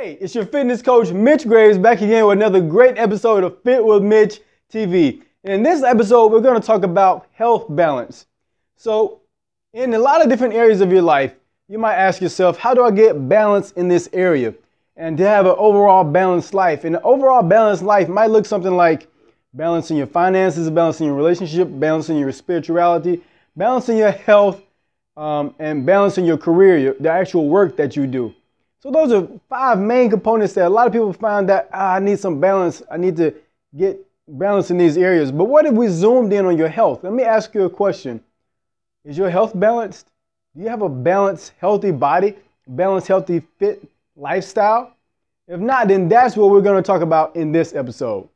Hey, it's your fitness coach, Mitch Graves, back again with another great episode of Fit with Mitch TV. And in this episode, we're going to talk about health balance. So, in a lot of different areas of your life, you might ask yourself, how do I get balance in this area? And to have an overall balanced life. And an overall balanced life might look something like balancing your finances, balancing your relationship, balancing your spirituality, balancing your health, and balancing your career, the actual work that you do. So those are 5 main components that a lot of people find that I need some balance. I need to get balance in these areas. But what if we zoomed in on your health? Let me ask you a question. Is your health balanced? Do you have a balanced, healthy body, balanced, healthy, fit lifestyle? If not, then that's what we're going to talk about in this episode.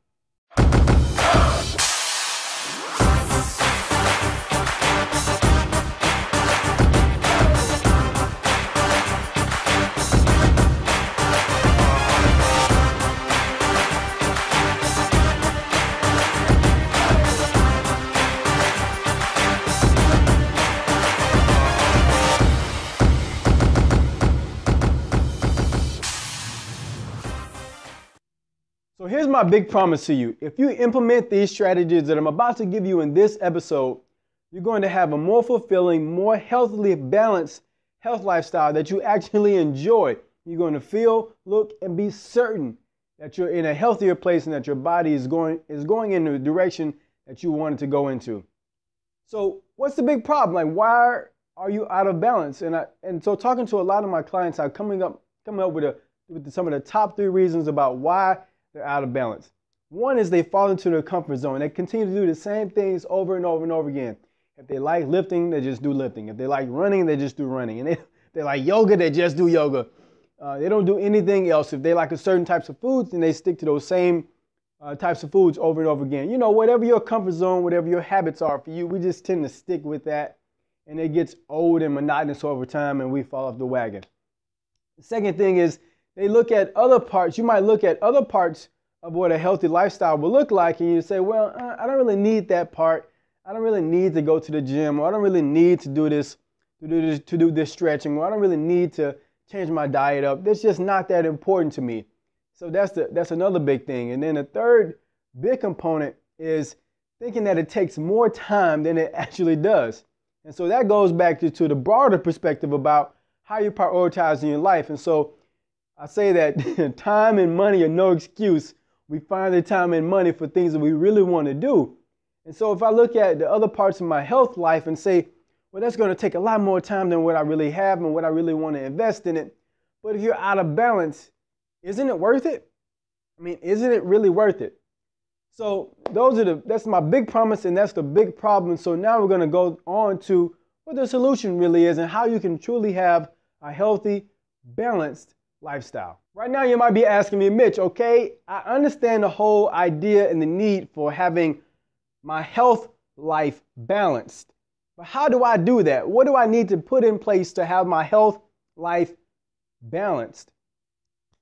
So here's my big promise to you. If you implement these strategies that I'm about to give you in this episode, you're going to have a more fulfilling, more healthily balanced health lifestyle that you actually enjoy. You're going to feel, look, and be certain that you're in a healthier place and that your body is going in the direction that you want it to go into. So what's the big problem? Like, why are you out of balance? And so talking to a lot of my clients, I'm coming up with some of the top 3 reasons about why they're out of balance. One is they fall into their comfort zone. They continue to do the same things over and over and over again. If they like lifting, they just do lifting. If they like running, they just do running. And they like yoga, they just do yoga. They don't do anything else. If they like a certain types of foods, then they stick to those same types of foods over and over again. You know, whatever your comfort zone, whatever your habits are for you, we just tend to stick with that. And it gets old and monotonous over time and we fall off the wagon. The second thing is they look at other parts. You might look at other parts of what a healthy lifestyle will look like, and you say, well, I don't really need that part. I don't really need to go to the gym, or I don't really need to do this stretching, or I don't really need to change my diet up. That's just not that important to me. So that's another big thing. And then the third big component is thinking that it takes more time than it actually does. And so that goes back to the broader perspective about how you prioritize in your life. And so I say that time and money are no excuse. We find the time and money for things that we really want to do. And so if I look at the other parts of my health life and say, well, that's going to take a lot more time than what I really have and what I really want to invest in it. But if you're out of balance, isn't it worth it? I mean, isn't it really worth it? So that's my big promise, and that's the big problem. So now we're going to go on to what the solution really is and how you can truly have a healthy, balanced lifestyle. Right now you might be asking me, Mitch, okay, I understand the whole idea and the need for having my health life balanced. But how do I do that? What do I need to put in place to have my health life balanced?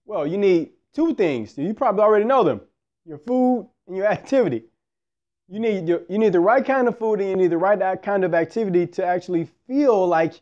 Well, you need 2 things. You probably already know them. Your food and your activity. You need the right kind of food and you need the right kind of activity to actually feel like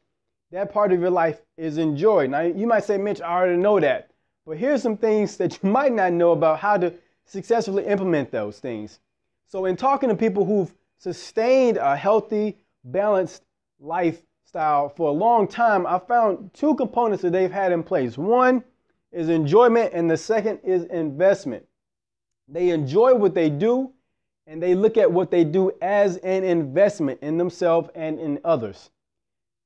that part of your life is enjoyed. Now, you might say, Mitch, I already know that. But here's some things that you might not know about how to successfully implement those things. So in talking to people who've sustained a healthy, balanced lifestyle for a long time, I found 2 components that they've had in place. One is enjoyment and the second is investment. They enjoy what they do and they look at what they do as an investment in themselves and in others.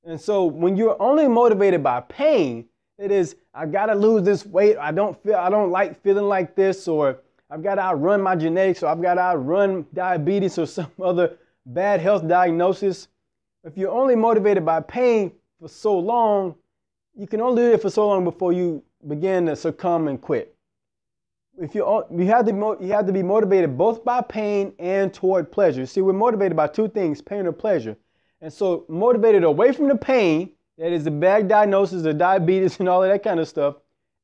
And so when you're only motivated by pain, it is, I got to lose this weight. I don't like feeling like this, or I've got to outrun my genetics, or I've got to outrun diabetes or some other bad health diagnosis. If you're only motivated by pain for so long, you can only do it for so long before you begin to succumb and quit. You have to be motivated both by pain and toward pleasure. See, we're motivated by 2 things, pain or pleasure. And so motivated away from the pain, that is the bad diagnosis, the diabetes and all of that kind of stuff,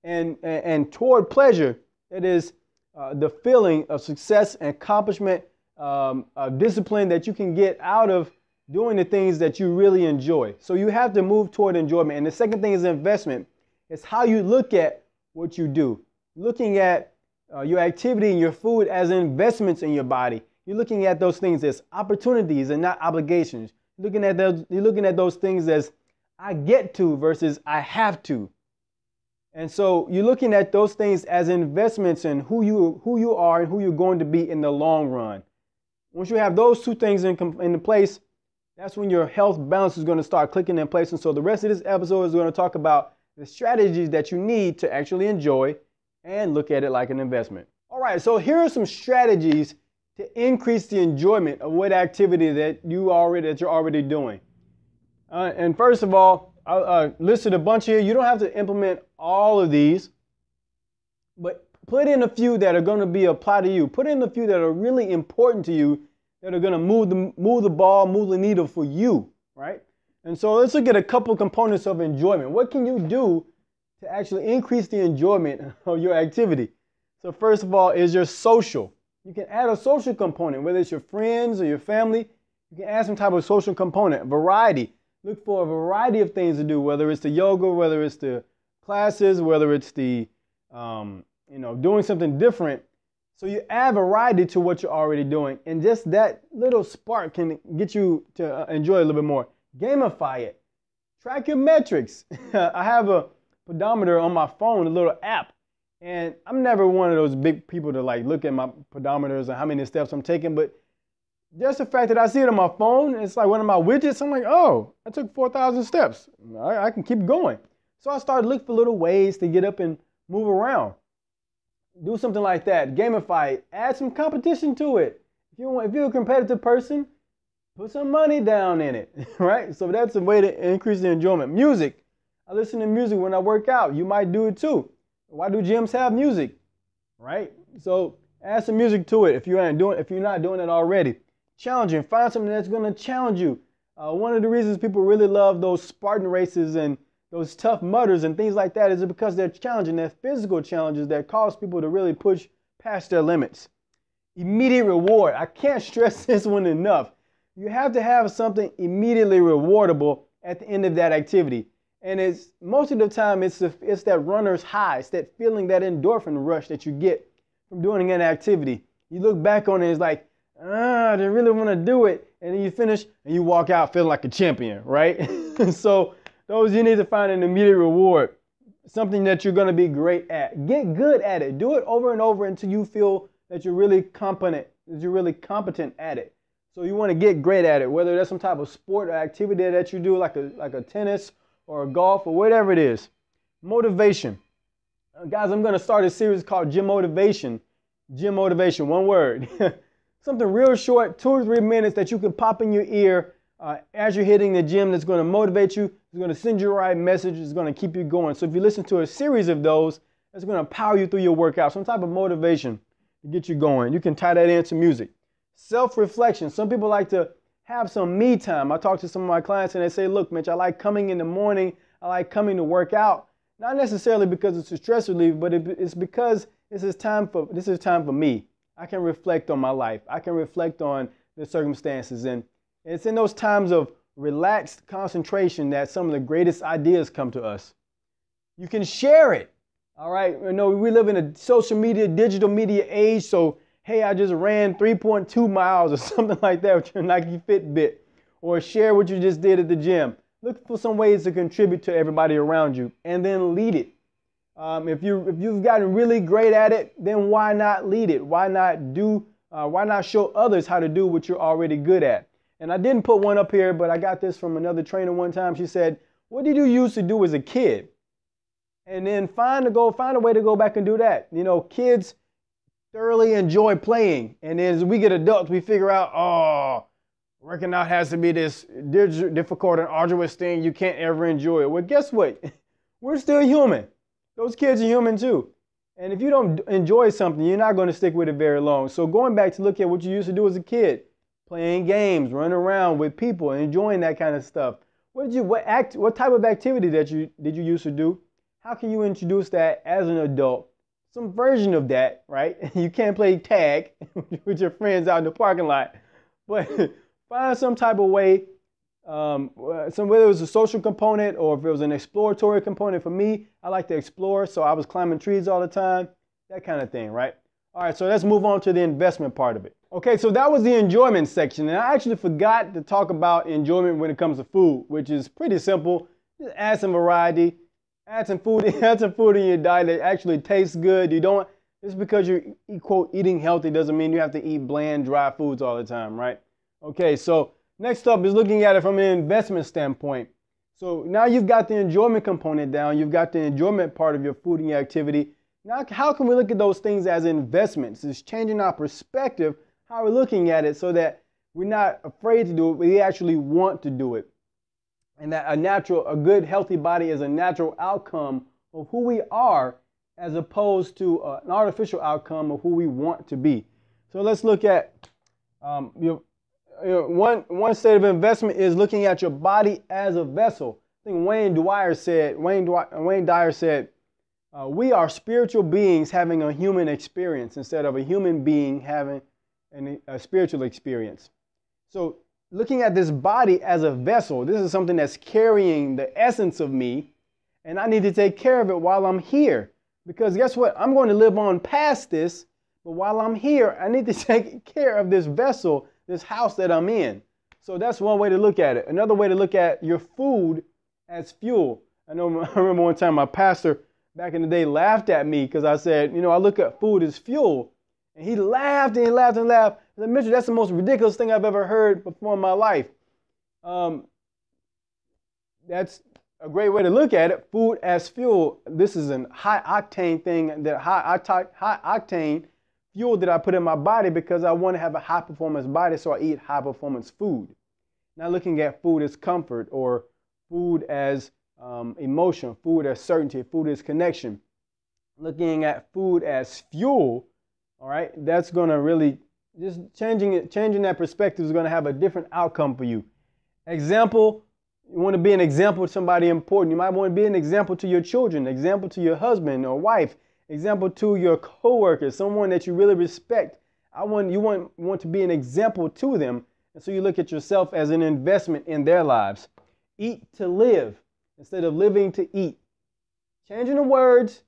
and toward pleasure, that is the feeling of success and accomplishment, discipline that you can get out of doing the things that you really enjoy. So you have to move toward enjoyment. And the second thing is investment. It's how you look at what you do. Looking at your activity and your food as investments in your body. You're looking at those things as opportunities and not obligations. You're looking at those things as I get to versus I have to. And so you're looking at those things as investments in who you are and who you're going to be in the long run. Once you have those two things in place, that's when your health balance is going to start clicking in place. And so the rest of this episode is going to talk about the strategies that you need to actually enjoy and look at it like an investment. All right, so here are some strategies to increase the enjoyment of what activity that you're already doing. And first of all, I listed a bunch here. You don't have to implement all of these, but put in a few that are going to be applied to you. Put in a few that are really important to you, that are going to move the ball, move the needle for you, right? And so let's look at a couple components of enjoyment. What can you do to actually increase the enjoyment of your activity? So first of all is your social. You can add a social component, whether it's your friends or your family. You can add some type of social component, variety. Look for a variety of things to do, whether it's the yoga, whether it's the classes, whether it's the, doing something different. So you add variety to what you're already doing. And just that little spark can get you to enjoy it a little bit more. Gamify it. Track your metrics. I have a pedometer on my phone, a little app. And I'm never one of those big people to like look at my pedometers and how many steps I'm taking, but just the fact that I see it on my phone, it's like one of my widgets. I'm like, oh, I took 4,000 steps. I can keep going. So I started looking for little ways to get up and move around. Do something like that. Gamify it. Add some competition to it. If you're a competitive person, put some money down in it, right? So that's a way to increase the enjoyment. Music. I listen to music when I work out. You might do it too. Why do gyms have music, right? So add some music to it if you're not doing it already. Challenging. Find something that's going to challenge you. One of the reasons people really love those Spartan races and those Tough Mudders and things like that is because they're challenging. They're physical challenges that cause people to really push past their limits. Immediate reward. I can't stress this one enough. You have to have something immediately rewardable at the end of that activity. And it's most of the time it's that runner's high. It's that feeling, that endorphin rush that you get from doing an activity. You look back on it, it's like, I didn't really want to do it. And then you finish and you walk out feeling like a champion, right? So you need to find an immediate reward, something that you're going to be great at. Get good at it. Do it over and over until you feel that you're really competent at it. So you want to get great at it, whether that's some type of sport or activity that you do, like a tennis or a golf or whatever it is. Motivation. Guys, I'm going to start a series called Gym Motivation. Gym Motivation, one word. Something real short, 2 or 3 minutes that you can pop in your ear as you're hitting the gym that's going to motivate you. It's going to send you the right message. It's going to keep you going. So if you listen to a series of those, it's going to power you through your workout, some type of motivation to get you going. You can tie that into music. Self-reflection. Some people like to have some me time. I talk to some of my clients and they say, look, Mitch, I like coming in the morning. I like coming to work out. Not necessarily because it's a stress relief, but it's because this is time for me. I can reflect on my life. I can reflect on the circumstances. And it's in those times of relaxed concentration that some of the greatest ideas come to us. You can share it. All right. We live in a social media, digital media age. So, hey, I just ran 3.2 miles or something like that with your Nike Fitbit, or share what you just did at the gym. Look for some ways to contribute to everybody around you and then lead it. If you've gotten really great at it, then why not lead it? Why not show others how to do what you're already good at? And I didn't put one up here, but I got this from another trainer one time. She said, what did you used to do as a kid? And then find a way to go back and do that. Kids thoroughly enjoy playing. And then as we get adults, we figure out, working out has to be this difficult and arduous thing. You can't ever enjoy it. Well, guess what? We're still human. Those kids are human too. And if you don't enjoy something, you're not going to stick with it very long. So going back to look at what you used to do as a kid, playing games, running around with people, and enjoying that kind of stuff. What type of activity did you used to do? How can you introduce that as an adult? Some version of that, right? You can't play tag with your friends out in the parking lot, but find some type of way So whether it was a social component or if it was an exploratory component. For me, I like to explore, so I was climbing trees all the time, that kind of thing, right? All right, so let's move on to the investment part of it. Okay, so that was the enjoyment section, and I actually forgot to talk about enjoyment when it comes to food, which is pretty simple. Just add some variety, add some food, add some food in your diet that actually tastes good. You don't, just because you're, quote, eating healthy doesn't mean you have to eat bland, dry foods all the time, right? Okay, so next up is looking at it from an investment standpoint. So now you've got the enjoyment component down, you've got the enjoyment part of your fooding activity. Now, how can we look at those things as investments? It's changing our perspective, how we're looking at it, so that we're not afraid to do it, we actually want to do it. And that a good, healthy body is a natural outcome of who we are, as opposed to an artificial outcome of who we want to be. So let's look at one state of investment is looking at your body as a vessel. I think Wayne Dyer said, we are spiritual beings having a human experience instead of a human being having a spiritual experience. So looking at this body as a vessel, this is something that's carrying the essence of me, and I need to take care of it while I'm here. Because guess what? I'm going to live on past this, but while I'm here, I need to take care of this vessel, this house that I'm in. So that's one way to look at it. Another way to look at your food as fuel. I remember one time my pastor back in the day laughed at me because I said, I look at food as fuel. And he laughed and he laughed and laughed. I said, Mitch, that's the most ridiculous thing I've ever heard before in my life. That's a great way to look at it. Food as fuel. This is a high octane thing, that high octane fuel that I put in my body because I want to have a high performance body, so I eat high performance food. Not looking at food as comfort or food as emotion, food as certainty, food as connection. Looking at food as fuel, all right, that's going to really just changing that perspective is going to have a different outcome for you. Example, you want to be an example to somebody important. You might want to be an example to your children, example to your husband or wife, example to your coworkers, someone that you really respect. You want to be an example to them, and so you look at yourself as an investment in their lives. Eat to live instead of living to eat. Changing the words,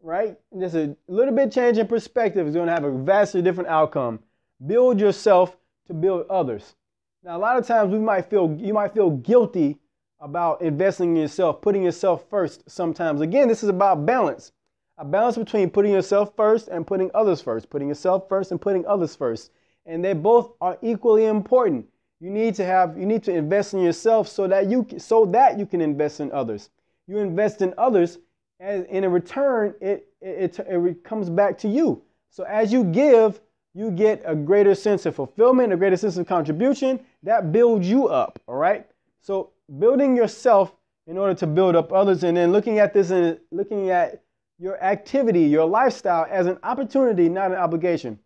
right? Just a little bit change in perspective is going to have a vastly different outcome. Build yourself to build others. Now, a lot of times you might feel guilty about investing in yourself, putting yourself first sometimes. Again, this is about balance. A balance between putting yourself first and putting others first. Putting yourself first and putting others first. And they both are equally important. You need to invest in yourself so that you can invest in others. You invest in others, and in return, it comes back to you. So as you give, you get a greater sense of fulfillment, a greater sense of contribution. That builds you up, all right? So building yourself in order to build up others, and then looking at this and looking at your activity, your lifestyle as an opportunity, not an obligation.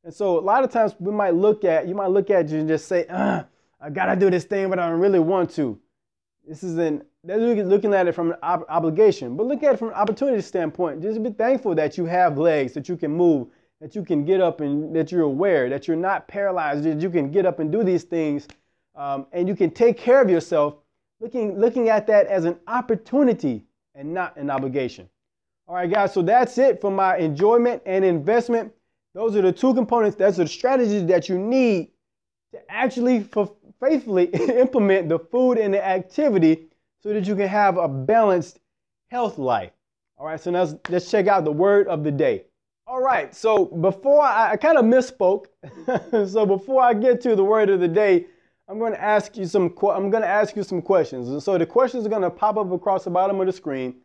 And so a lot of times you might look at you and just say, I got to do this thing, but I don't really want to. They're looking at it from an obligation, but look at it from an opportunity standpoint. Just be thankful that you have legs, that you can move, that you can get up, and that you're aware, that you're not paralyzed, that you can get up and do these things, and you can take care of yourself, looking at that as an opportunity and not an obligation. All right, guys, so that's it for my enjoyment and investment. Those are the two components. Those are the strategies that you need to actually faithfully implement the food and the activity so that you can have a balanced health life. All right, so now let's check out the word of the day. All right, so before I kind of misspoke. So before I get to the word of the day, I'm going to ask you some questions. And so the questions are going to pop up across the bottom of the screen.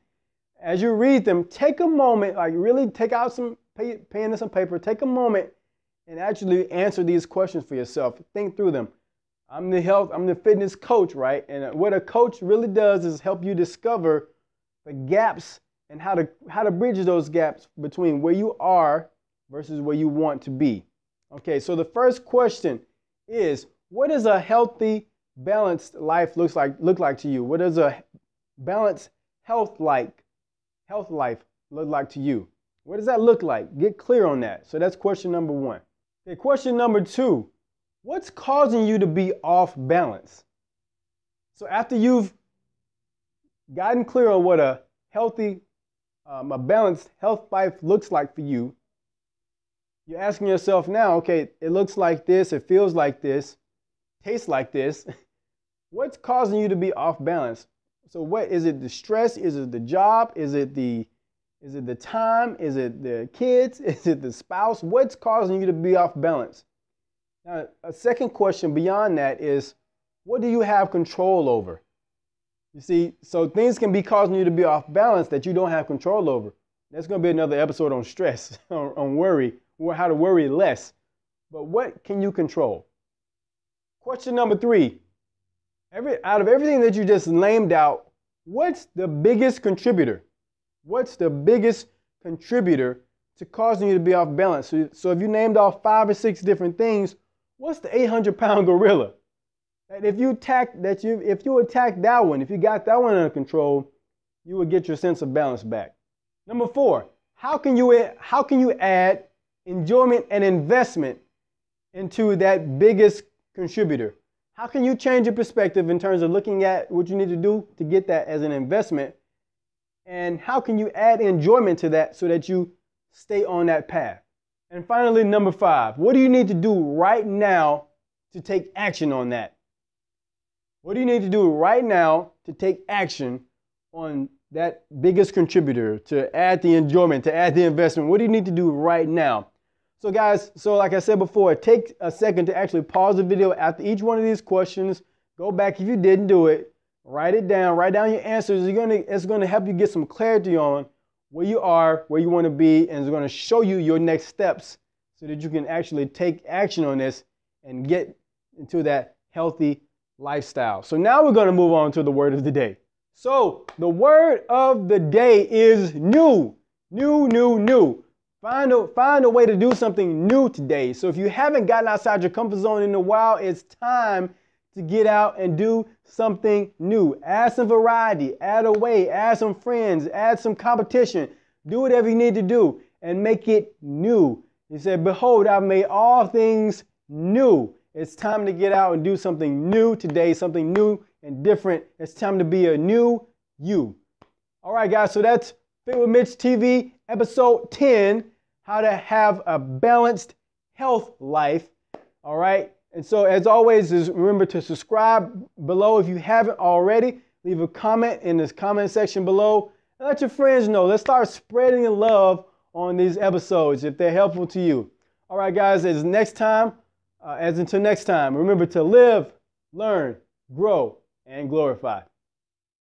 As you read them, take a moment, like really take out some pen and some paper, take a moment and actually answer these questions for yourself. Think through them. I'm the fitness coach, right? And what a coach really does is help you discover the gaps and how to bridge those gaps between where you are versus where you want to be. Okay, so the first question is, what does a healthy, balanced life look like to you? What does a balanced health life look like to you? What does that look like? Get clear on that. So that's question number one. Okay, question number two, what's causing you to be off balance? So after you've gotten clear on what a healthy, a balanced health life looks like for you, you're asking yourself now, okay, it looks like this, it feels like this, tastes like this. What's causing you to be off balance? So what is it? The stress? Is it the job? Is it the time? Is it the kids? Is it the spouse? What's causing you to be off balance? Now, a second question beyond that is, what do you have control over? You see, so things can be causing you to be off balance that you don't have control over. That's going to be another episode on stress, on worry, or how to worry less. But what can you control? Question number 3. Out of everything that you just named out, what's the biggest contributor? What's the biggest contributor to causing you to be off balance? So if you named off 5 or 6 different things, what's the 800-pound gorilla? And if you attack that one, if you got that one under control, you will get your sense of balance back. Number 4, how can you add enjoyment and investment into that biggest contributor? How can you change your perspective in terms of looking at what you need to do to get that as an investment? And how can you add enjoyment to that so that you stay on that path? And finally, number 5, what do you need to do right now to take action on that? What do you need to do right now to take action on that biggest contributor, to add the enjoyment, to add the investment? What do you need to do right now? So guys, like I said before, take a second to actually pause the video after each one of these questions. Go back if you didn't do it. Write it down. Write down your answers. It's going to help you get some clarity on where you are, where you want to be, and it's going to show you your next steps so that you can actually take action on this and get into that healthy lifestyle. So now we're going to move on to the word of the day. So the word of the day is new. New. Find a way to do something new today. So if you haven't gotten outside your comfort zone in a while, it's time to get out and do something new. Add some variety, add a way, add some friends, add some competition. Do whatever you need to do and make it new. He said, behold, I've made all things new. It's time to get out and do something new today, something new and different. It's time to be a new you. All right, guys, so that's Fit with Mitch TV, episode 10, how to have a balanced health life. All right. And so as always, remember to subscribe below if you haven't already. Leave a comment in this comment section below. And let your friends know. Let's start spreading the love on these episodes if they're helpful to you. All right, guys, until next time, remember to live, learn, grow, and glorify.